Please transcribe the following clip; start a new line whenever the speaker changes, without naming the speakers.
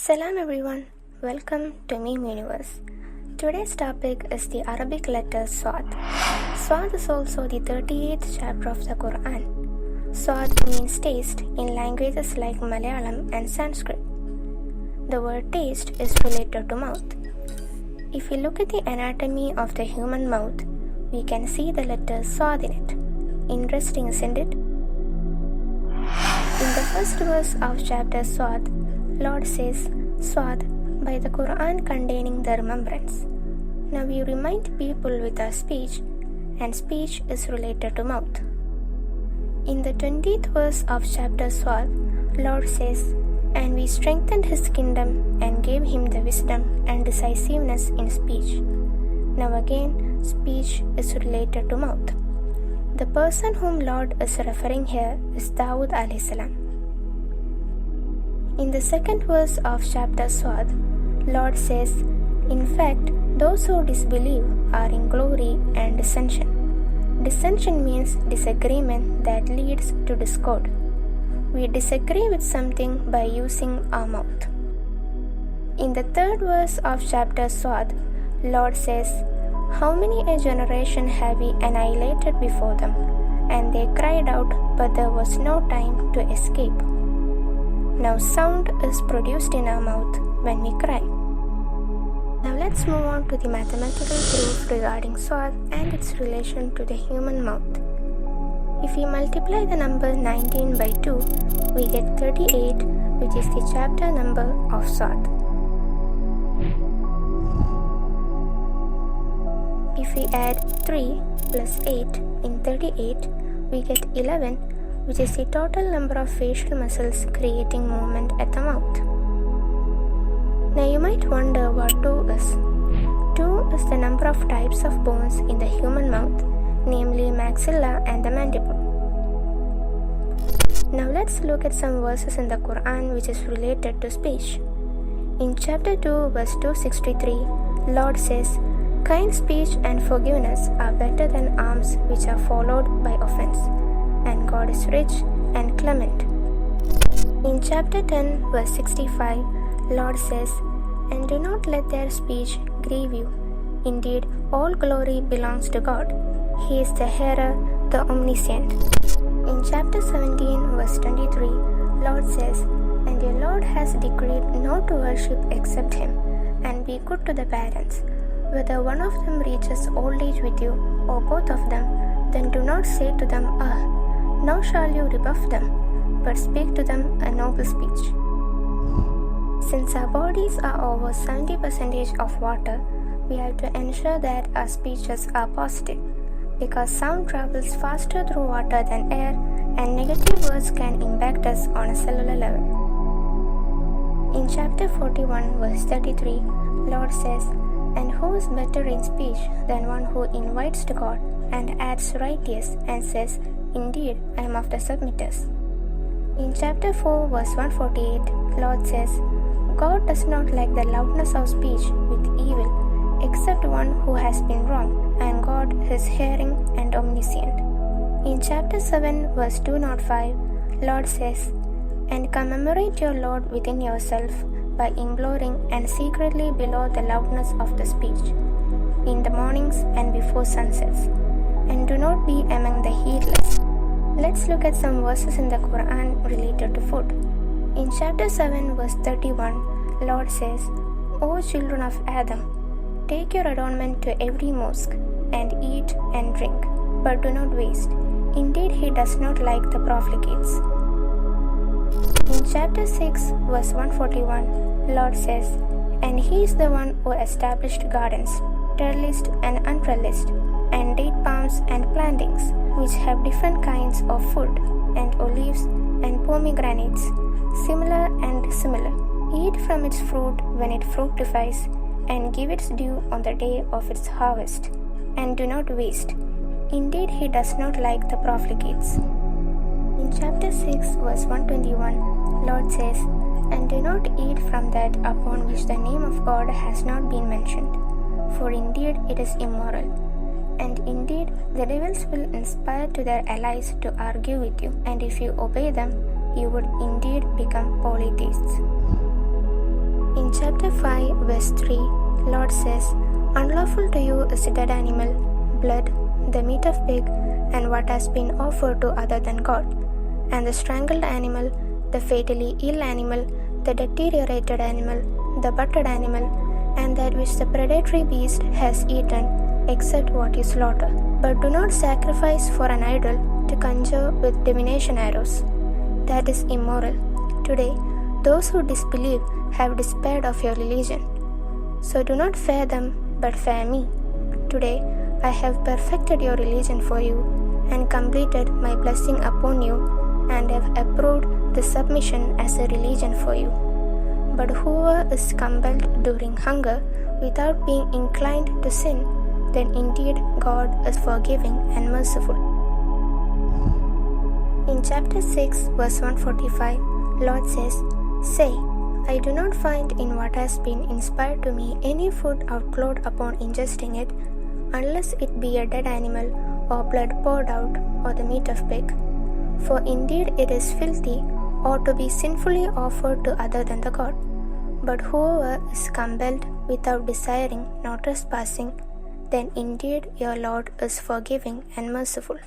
Salam everyone, welcome to Meme Universe. Today's topic is the Arabic letter Swad. Swad is also the 38th chapter of the Quran. Swad means taste in languages like Malayalam and Sanskrit. The word taste is related to mouth. If we look at the anatomy of the human mouth, we can see the letter Swad in it. Interesting, isn't it? In the first verse of chapter Swad, Lord says, Swad, by the Quran containing the remembrance. Now we remind people with our speech, and speech is related to mouth. In the 20th verse of chapter Swad, Lord says, and we strengthened his kingdom and gave him the wisdom and decisiveness in speech. Now again, speech is related to mouth. The person whom Lord is referring here is Dawood alayhi salam. In the second verse of chapter Swad, Lord says, in fact, those who disbelieve are in glory and dissension. Dissension means disagreement that leads to discord. We disagree with something by using our mouth. In the third verse of chapter Swad, Lord says, how many a generation have we annihilated before them? And they cried out, but there was no time to escape. Now sound is produced in our mouth when we cry. Now let's move on to the mathematical proof regarding Swad and its relation to the human mouth. If we multiply the number 19 by 2, we get 38, which is the chapter number of Swad. If we add 3 plus 8 in 38, we get 11, which is the total number of facial muscles creating movement at the mouth. Now you might wonder what 2 is. 2 is the number of types of bones in the human mouth, namely maxilla and the mandible. Now let's look at some verses in the Quran which is related to speech. In chapter 2 verse 263, Lord says, kind speech and forgiveness are better than alms which are followed by offense, and God is rich and clement. In chapter 10 verse 65, Lord says, and do not let their speech grieve you. Indeed, all glory belongs to God. He is the hearer, the omniscient. In chapter 17 verse 23, Lord says, and your Lord has decreed not to worship except Him, and be good to the parents. Whether one of them reaches old age with you, or both of them, then do not say to them, now shall you rebuff them, but speak to them a noble speech. Since our bodies are over 70% of water, we have to ensure that our speeches are positive, because sound travels faster through water than air, and negative words can impact us on a cellular level. In chapter 41 verse 33, Lord says, and who is better in speech than one who invites to God and adds righteous and says, indeed, I am of the submitters. In chapter 4 verse 148, Lord says, God does not like the loudness of speech with evil, except one who has been wrong, and God is hearing and omniscient. In chapter 7 verse 205, Lord says, and commemorate your Lord within yourself by imploring and secretly below the loudness of the speech, in the mornings and before sunsets, and do not be among the heedless. Let's look at some verses in the Quran related to food. In chapter 7 verse 31, Lord says, O children of Adam, take your adornment to every mosque, and eat and drink, but do not waste. Indeed, He does not like the profligates. In chapter 6 verse 141, Lord says, and He is the one who established gardens, trellised and untrellised, and date palms and plantains, which have different kinds of food, and olives and pomegranates, similar and dissimilar. Eat from its fruit when it fructifies, and give its due on the day of its harvest, and do not waste. Indeed, He does not like the profligates. In chapter 6 verse 121, Lord says, and do not eat from that upon which the name of God has not been mentioned, for indeed it is immoral. And indeed, the devils will inspire to their allies to argue with you, and if you obey them, you would indeed become polytheists. In chapter 5, verse 3, Lord says, "Unlawful to you is dead animal, blood, the meat of pig, and what has been offered to other than God, and the strangled animal, the fatally ill animal, the deteriorated animal, the butted animal, and that which the predatory beast has eaten, except what you slaughter. But do not sacrifice for an idol to conjure with divination arrows. That is immoral. Today, those who disbelieve have despaired of your religion. So do not fear them, but fear me. Today, I have perfected your religion for you, and completed my blessing upon you, and have approved the submission as a religion for you. But whoever is compelled during hunger without being inclined to sin, then indeed God is forgiving and merciful." In chapter 6, verse 145, Lord says, "Say, I do not find in what has been inspired to me any food outlawed upon ingesting it, unless it be a dead animal, or blood poured out, or the meat of pig. For indeed it is filthy, or to be sinfully offered to other than the God. But whoever is compelled without desiring nor trespassing, then indeed your Lord is forgiving and merciful."